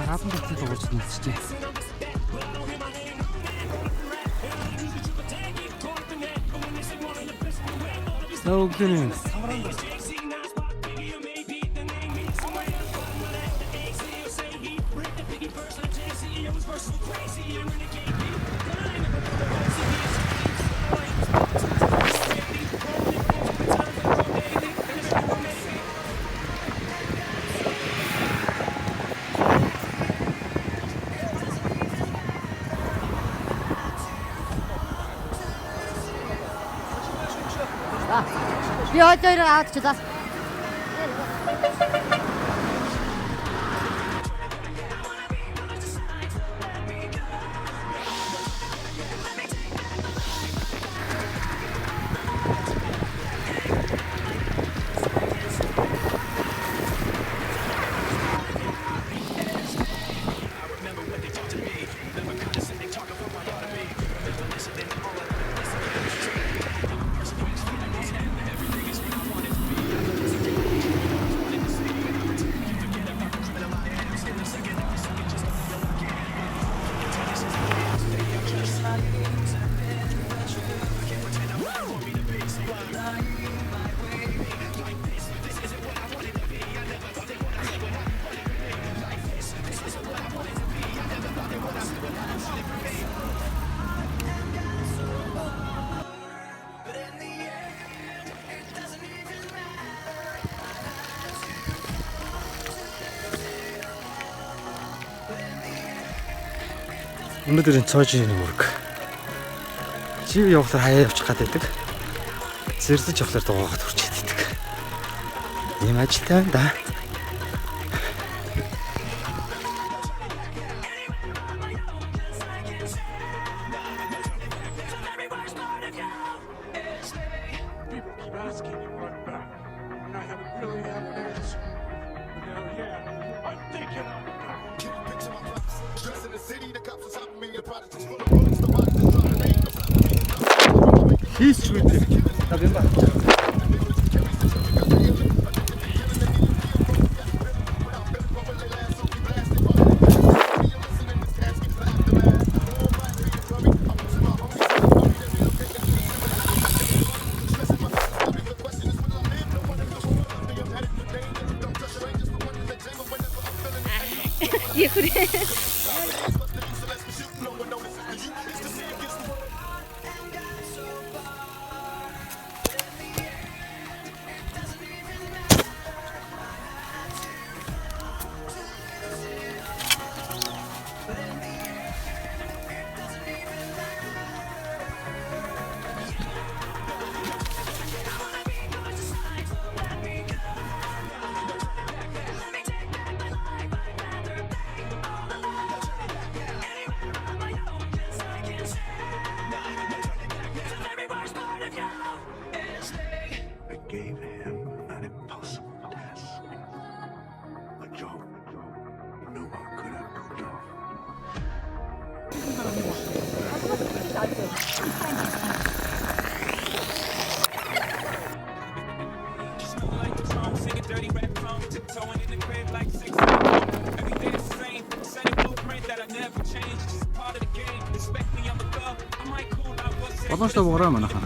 Хаалт гэдэг уурч нэгсчээ. Өглөөний Би одоо авчихлаа. Өнөөдрийн цоожийн үүрэг. Жив явахлаар хаяа явчих гад байдаг. Зэрлэж явахлаар дуугаад хүрч иддэг. Ийм ажилтай байна да. Хийч үгүй. Та юм ба. Gave him an impossible task, a job no one could have pulled off. Болон что вгораа манайхан.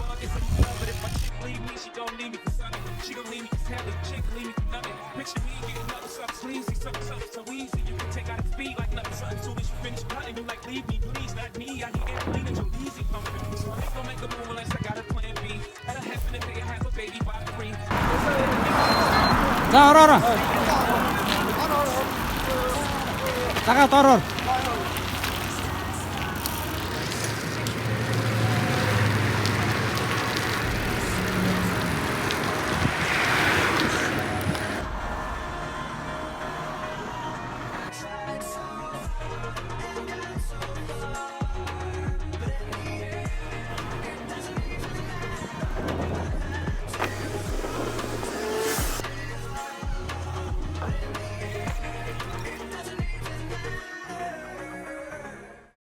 За ороо. Дагаад ороо.